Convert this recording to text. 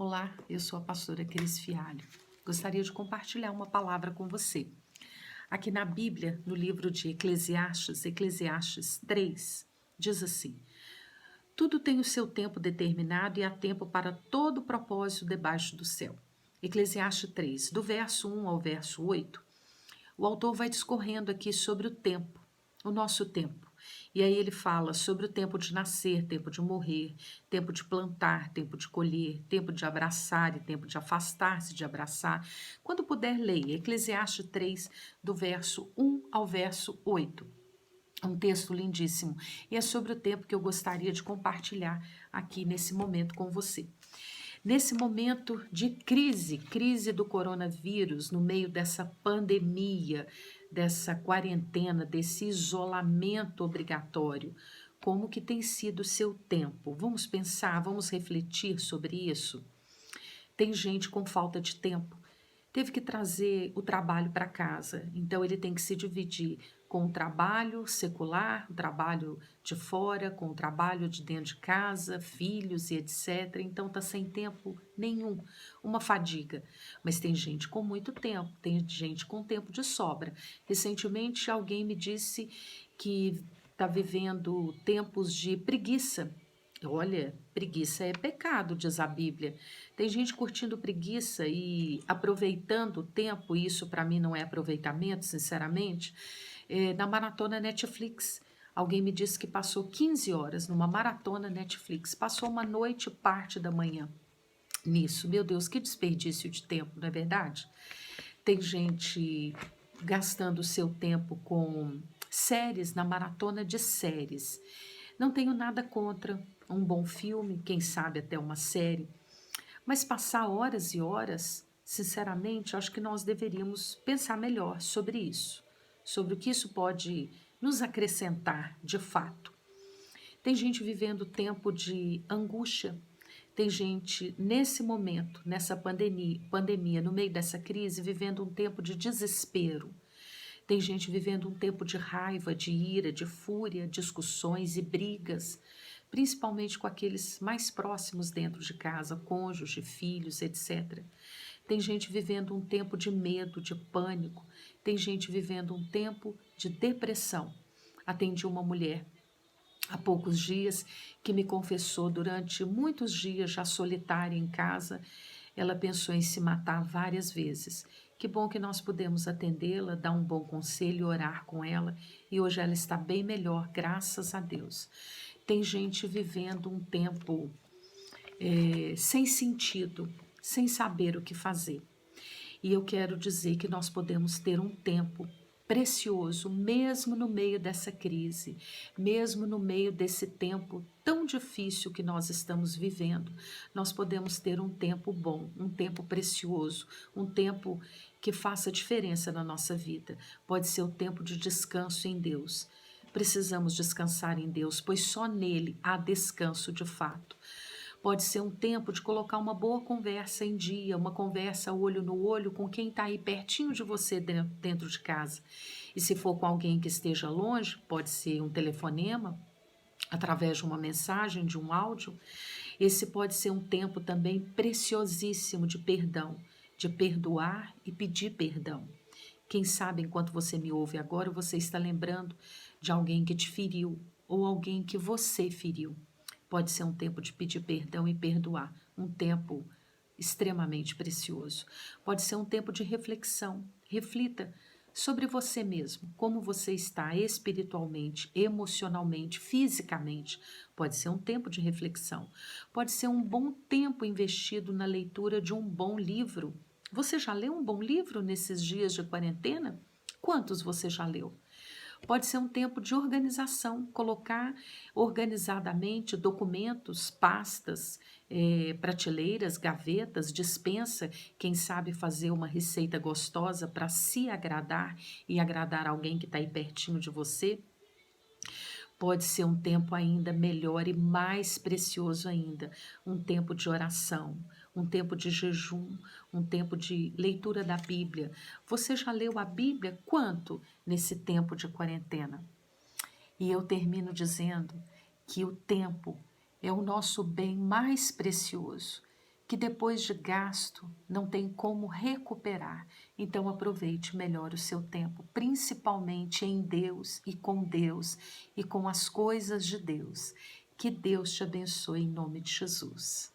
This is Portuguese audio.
Olá, eu sou a pastora Cris Fialho. Gostaria de compartilhar uma palavra com você. Aqui na Bíblia, no livro de Eclesiastes 3, diz assim: tudo tem o seu tempo determinado e há tempo para todo propósito debaixo do céu. Eclesiastes 3, do verso 1 ao verso 8, o autor vai discorrendo aqui sobre o tempo, o nosso tempo. E aí ele fala sobre o tempo de nascer, tempo de morrer, tempo de plantar, tempo de colher, tempo de abraçar e tempo de afastar-se de abraçar. Quando puder, leia Eclesiastes 3, do verso 1 ao verso 8. Um texto lindíssimo. E é sobre o tempo que eu gostaria de compartilhar aqui nesse momento com você. Nesse momento de crise do coronavírus, no meio dessa pandemia, dessa quarentena, desse isolamento obrigatório, como que tem sido o seu tempo? Vamos pensar, vamos refletir sobre isso? Tem gente com falta de tempo, teve que trazer o trabalho para casa, então ele tem que se dividir com o trabalho secular, o trabalho de fora, com o trabalho de dentro de casa, filhos e etc. Então está sem tempo nenhum, uma fadiga. Mas tem gente com muito tempo, tem gente com tempo de sobra. Recentemente alguém me disse que está vivendo tempos de preguiça. Olha, preguiça é pecado, diz a Bíblia. Tem gente curtindo preguiça e aproveitando o tempo, isso para mim não é aproveitamento, sinceramente. Na maratona Netflix, alguém me disse que passou 15 horas numa maratona Netflix, passou uma noite, parte da manhã nisso. Meu Deus, que desperdício de tempo, não é verdade? Tem gente gastando seu tempo com séries, na maratona de séries. Não tenho nada contra um bom filme, quem sabe até uma série, mas passar horas e horas, sinceramente, acho que nós deveríamos pensar melhor sobre isso, sobre o que isso pode nos acrescentar de fato. Tem gente vivendo tempo de angústia, tem gente nesse momento, nessa pandemia, no meio dessa crise, vivendo um tempo de desespero. Tem gente vivendo um tempo de raiva, de ira, de fúria, discussões e brigas, principalmente com aqueles mais próximos dentro de casa, cônjuge, filhos, etc. Tem gente vivendo um tempo de medo, de pânico. Tem gente vivendo um tempo de depressão. Atendi uma mulher há poucos dias que me confessou durante muitos dias já solitária em casa, ela pensou em se matar várias vezes. Que bom que nós pudemos atendê-la, dar um bom conselho, orar com ela, e hoje ela está bem melhor, graças a Deus. Tem gente vivendo um tempo sem sentido, sem saber o que fazer. E eu quero dizer que nós podemos ter um tempo precioso, mesmo no meio dessa crise, mesmo no meio desse tempo tão difícil que nós estamos vivendo. Nós podemos ter um tempo bom, um tempo precioso, um tempo que faça diferença na nossa vida. Pode ser o tempo de descanso em Deus. Precisamos descansar em Deus, pois só nele há descanso de fato. Pode ser um tempo de colocar uma boa conversa em dia, uma conversa olho no olho com quem está aí pertinho de você dentro de casa. E se for com alguém que esteja longe, pode ser um telefonema, através de uma mensagem, de um áudio. Esse pode ser um tempo também preciosíssimo de perdão, de perdoar e pedir perdão. Quem sabe, enquanto você me ouve agora, você está lembrando de alguém que te feriu ou alguém que você feriu. Pode ser um tempo de pedir perdão e perdoar, um tempo extremamente precioso. Pode ser um tempo de reflexão. Reflita sobre você mesmo, como você está espiritualmente, emocionalmente, fisicamente. Pode ser um tempo de reflexão. Pode ser um bom tempo investido na leitura de um bom livro. Você já leu um bom livro nesses dias de quarentena? Quantos você já leu? Pode ser um tempo de organização, colocar organizadamente documentos, pastas, prateleiras, gavetas, despensa, quem sabe fazer uma receita gostosa para se agradar e agradar alguém que está aí pertinho de você. Pode ser um tempo ainda melhor e mais precioso ainda, um tempo de oração, um tempo de jejum, um tempo de leitura da Bíblia. Você já leu a Bíblia quanto nesse tempo de quarentena? E eu termino dizendo que o tempo é o nosso bem mais precioso, que depois de gasto não tem como recuperar. Então aproveite melhor o seu tempo, principalmente em Deus e com as coisas de Deus. Que Deus te abençoe em nome de Jesus.